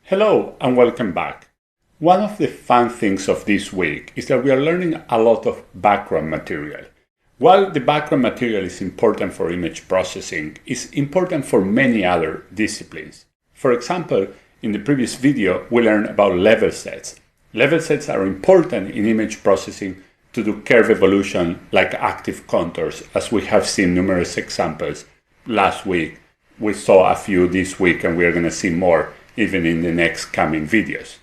Hello and welcome back. One of the fun things of this week is that we are learning a lot of background material. While the background material is important for image processing, it's important for many other disciplines. For example, in the previous video, we learned about level sets. Level sets are important in image processing to do curve evolution like active contours, as we have seen numerous examples last week. We saw a few this week and we are going to see more even in the next coming videos.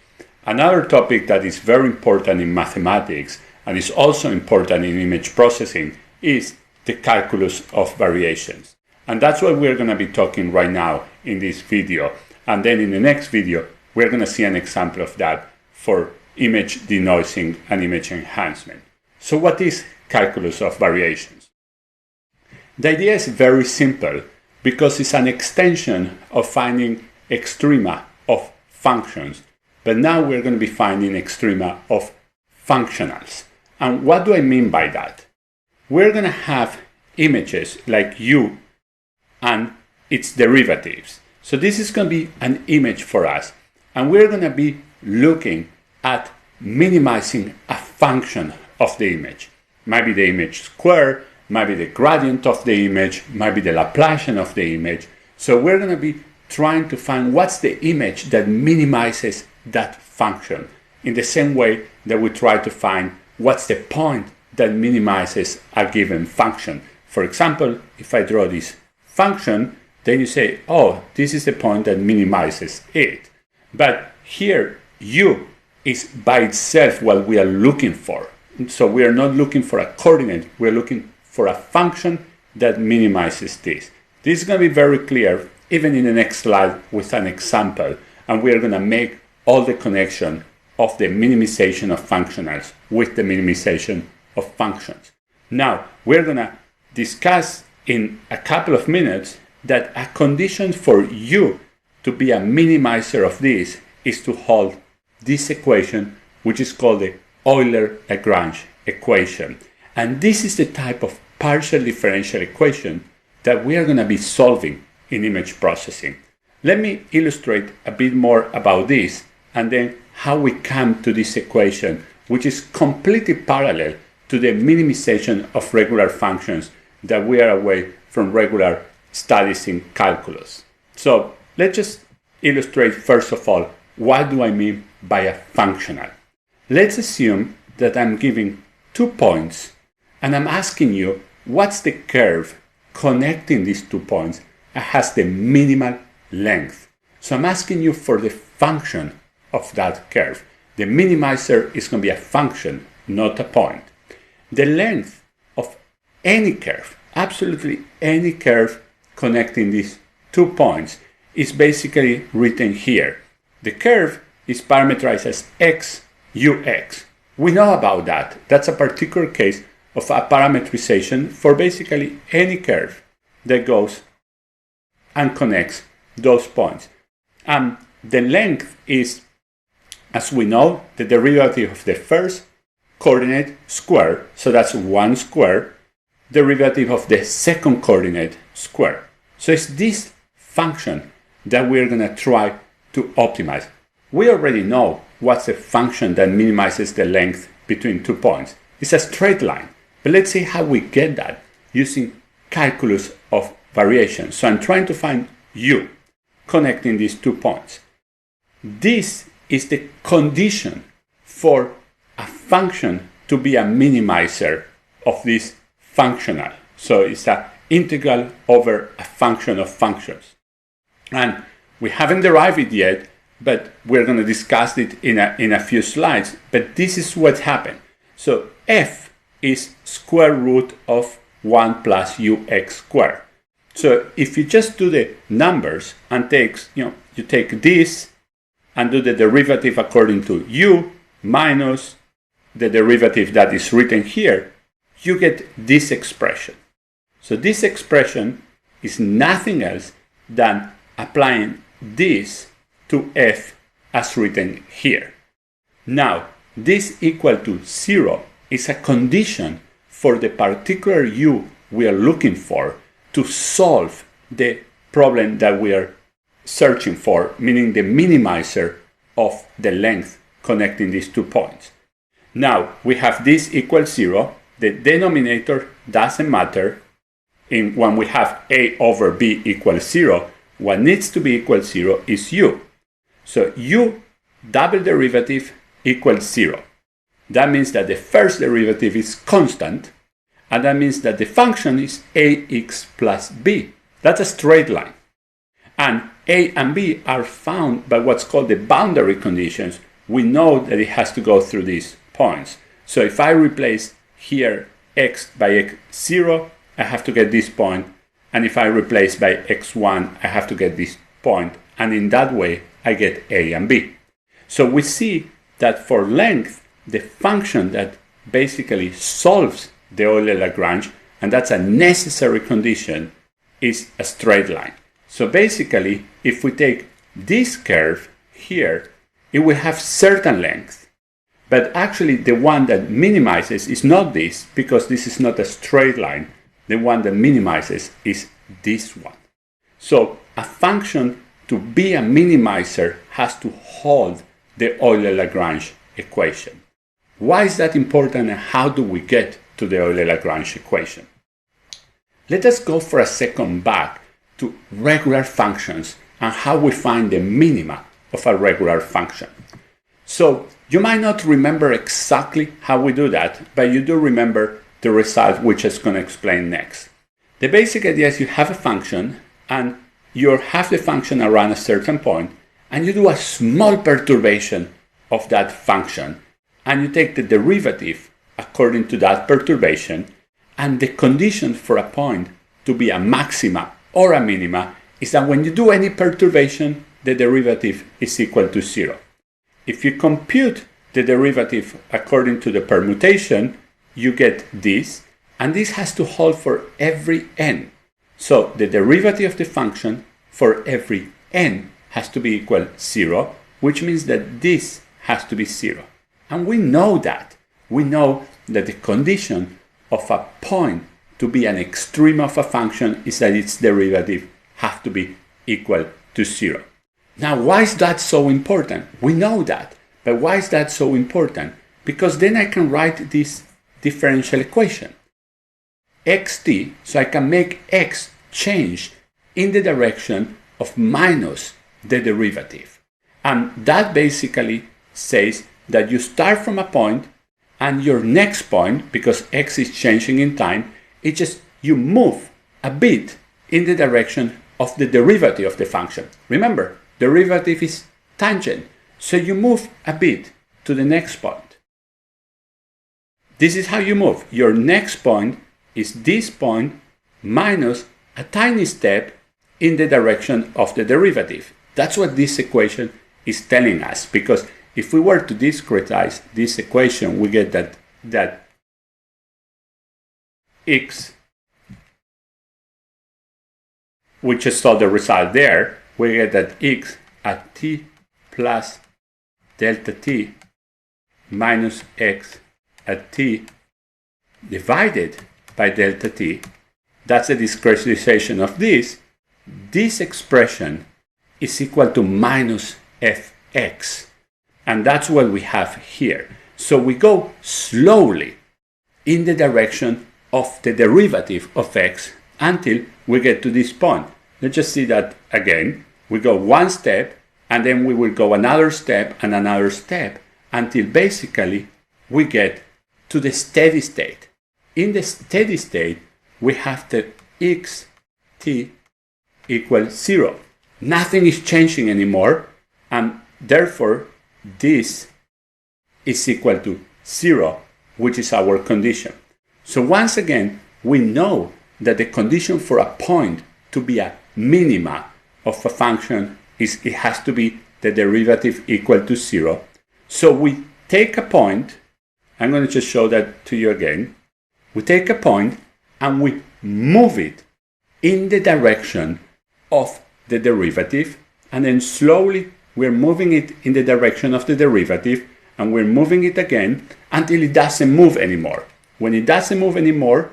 Another topic that is very important in mathematics and is also important in image processing is the calculus of variations. And that's what we're going to be talking right now in this video. And then in the next video, we're going to see an example of that for image denoising and image enhancement. So what is calculus of variations? The idea is very simple because it's an extension of finding extrema of functions, but now we're going to be finding extrema of functionals. And what do I mean by that? We're going to have images like U and its derivatives. So this is going to be an image for us, and we're going to be looking at minimizing a function of the image. Maybe the image square, maybe the gradient of the image, maybe the Laplacian of the image. So we're going to be trying to find what's the image that minimizes that function, in the same way that we try to find what's the point that minimizes a given function. For example, if I draw this function, then you say, oh, this is the point that minimizes it. But here, U is by itself what we are looking for. So we are not looking for a coordinate, we're looking for a function that minimizes this. This is going to be very clear even in the next slide with an example, and we are going to make all the connection of the minimization of functionals with the minimization of functions. Now, we're going to discuss in a couple of minutes that a condition for U to be a minimizer of this is to hold this equation, which is called the Euler-Lagrange equation. And this is the type of partial differential equation that we are going to be solving in image processing. Let me illustrate a bit more about this and then how we come to this equation, which is completely parallel to the minimization of regular functions that we are away from regular studies in calculus. So let's just illustrate first of all, what do I mean by a functional? Let's assume that I'm giving 2 points and I'm asking you what's the curve connecting these 2 points that has the minimal length. So I'm asking you for the function of that curve. The minimizer is going to be a function, not a point. The length of any curve, absolutely any curve connecting these 2 points, is basically written here. The curve is parameterized as x, ux. We know about that. That's a particular case of a parametrization for basically any curve that goes and connects those points. And the length is, as we know, the derivative of the first coordinate square, so that's 1 square, derivative of the second coordinate square. So it's this function that we're going to try to optimize. We already know what's the function that minimizes the length between 2 points. It's a straight line. But let's see how we get that using calculus of variation. So I'm trying to find U connecting these 2 points. This is the condition for a function to be a minimizer of this functional. So it's an integral over a function of functions. And we haven't derived it yet, but we're going to discuss it in a few slides. But this is what happened. So f is square root of 1 plus ux squared. So if you just do the numbers and you take this and do the derivative according to u minus the derivative that is written here, you get this expression. So this expression is nothing else than applying this to f as written here. Now, this equal to 0 is a condition for the particular u we are looking for to solve the problem that we are searching for, meaning the minimizer of the length connecting these 2 points. Now we have this equals 0. The denominator doesn't matter. When we have a over b equals 0, what needs to be equal 0 is u. So u double derivative equals 0. That means that the first derivative is constant, and that means that the function is ax plus b. That's a straight line. And a and b are found by what's called the boundary conditions. We know that it has to go through these points. So if I replace here x by x0, I have to get this point. And if I replace by x1, I have to get this point. And in that way, I get a and b. So we see that for length, the function that basically solves the Euler-Lagrange, and that's a necessary condition, is a straight line. So basically, if we take this curve here, it will have certain length. But actually, the one that minimizes is not this, because this is not a straight line. The one that minimizes is this one. So a function to be a minimizer has to hold the Euler-Lagrange equation. Why is that important, and how do we get to the Euler-Lagrange equation? Let us go for a second back to regular functions and how we find the minima of a regular function. So you might not remember exactly how we do that, but you do remember the result, which is going to explain next. The basic idea is you have a function and you have the function around a certain point, and you do a small perturbation of that function, and you take the derivative according to that perturbation, and the condition for a point to be a maxima or a minima is that when you do any perturbation, the derivative is equal to 0. If you compute the derivative according to the permutation, you get this, and this has to hold for every n. So the derivative of the function for every n has to be equal 0, which means that this has to be 0. And we know that. We know that the condition of a point to be an extreme of a function is that its derivative has to be equal to 0. Now, why is that so important? We know that. But why is that so important? Because then I can write this differential equation. xt, so I can make x change in the direction of minus the derivative. And that basically says that you start from a point, and your next point, because x is changing in time, it's just you move a bit in the direction of the derivative of the function. Remember, derivative is tangent, so you move a bit to the next point. This is how you move. Your next point is this point minus a tiny step in the direction of the derivative. That's what this equation is telling us, because if we were to discretize this equation, we get that x, we just saw the result there, we get that x at t plus delta t minus x at t divided by delta t. That's a discretization of this. This expression is equal to minus fx. And that's what we have here. So we go slowly in the direction of the derivative of x until we get to this point. Let's just see that again. We go one step, and then we will go another step and another step until basically we get to the steady state. In the steady state, we have the xt equals 0. Nothing is changing anymore, and therefore this is equal to 0, which is our condition. So once again, we know that the condition for a point to be a minima of a function is it has to be the derivative equal to 0. So we take a point, I'm going to just show that to you again. We take a point and we move it in the direction of the derivative, and then slowly we're moving it in the direction of the derivative, and we're moving it again until it doesn't move anymore. When it doesn't move anymore,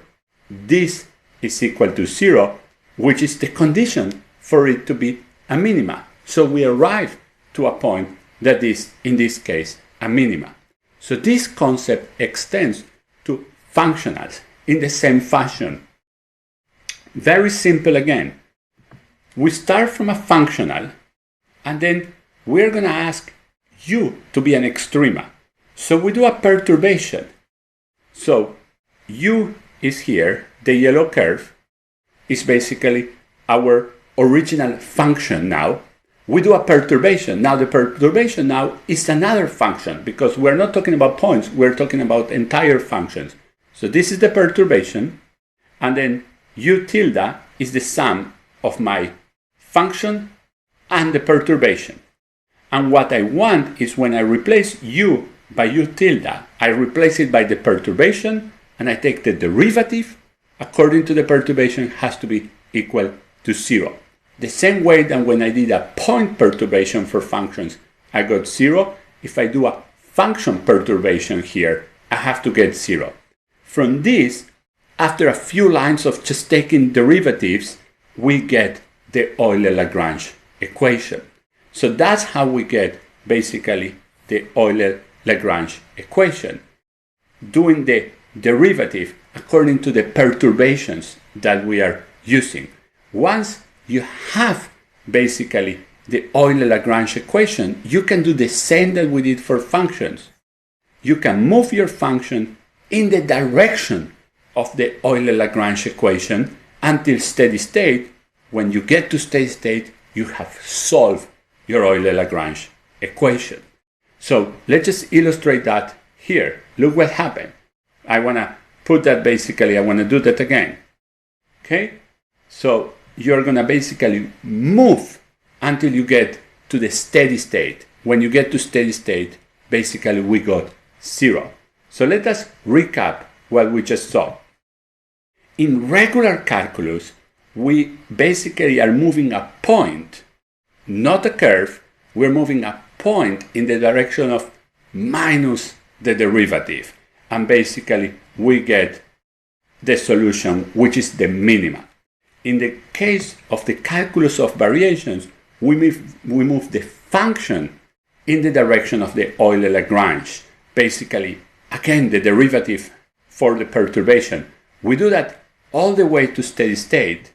this is equal to 0, which is the condition for it to be a minima. So we arrive to a point that is, in this case, a minima. So this concept extends to functionals in the same fashion. Very simple again. We start from a functional, and then we're going to ask U to be an extrema. So we do a perturbation. So U is here, the yellow curve is basically our original function now. We do a perturbation. Now the perturbation now is another function, because we're not talking about points, we're talking about entire functions. So this is the perturbation, and then U tilde is the sum of my function and the perturbation. And what I want is, when I replace U by U tilde, I replace it by the perturbation, and I take the derivative according to the perturbation has to be equal to 0. The same way that when I did a point perturbation for functions, I got 0. If I do a function perturbation here, I have to get 0. From this, after a few lines of just taking derivatives, we get the Euler-Lagrange equation. So that's how we get basically the Euler-Lagrange equation, doing the derivative according to the perturbations that we are using. Once you have basically the Euler-Lagrange equation, you can do the same that we did for functions. You can move your function in the direction of the Euler-Lagrange equation until steady state. When you get to steady state, you have solved your Euler-Lagrange equation. So let's just illustrate that here. Look what happened. I want to put that basically, I want to do that again. Okay? So you're going to basically move until you get to the steady state. When you get to steady state, basically we got 0. So let us recap what we just saw. In regular calculus, we basically are moving a point, not a curve. We're moving a point in the direction of minus the derivative. And basically we get the solution, which is the minima. In the case of the calculus of variations, we move the function in the direction of the Euler-Lagrange. Basically, again, the derivative for the perturbation. We do that all the way to steady state.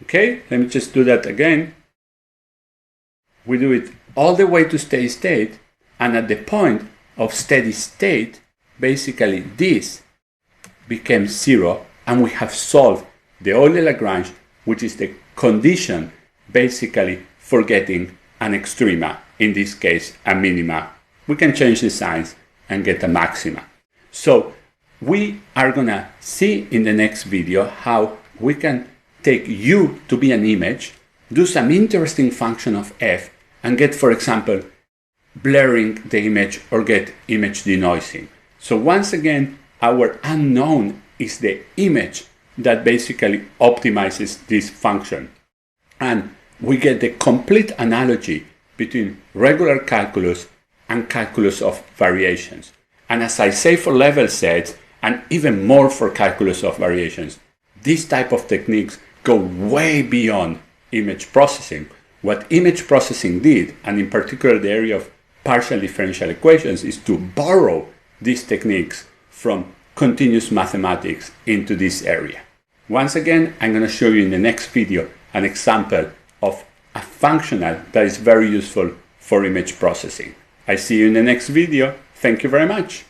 Okay, let me just do that again. We do it all the way to steady state, and at the point of steady state, basically this became 0, and we have solved the Euler-Lagrange, which is the condition basically for getting an extrema, in this case a minima. We can change the signs and get a maxima. So we are gonna see in the next video how we can take U to be an image, do some interesting function of f, and get, for example, blurring the image or get image denoising. So once again, our unknown is the image that basically optimizes this function. And we get the complete analogy between regular calculus and calculus of variations. And as I say for level sets, and even more for calculus of variations, these type of techniques go way beyond image processing. What image processing did, and in particular the area of partial differential equations, is to borrow these techniques from continuous mathematics into this area. Once again, I'm going to show you in the next video an example of a functional that is very useful for image processing. I see you in the next video. Thank you very much.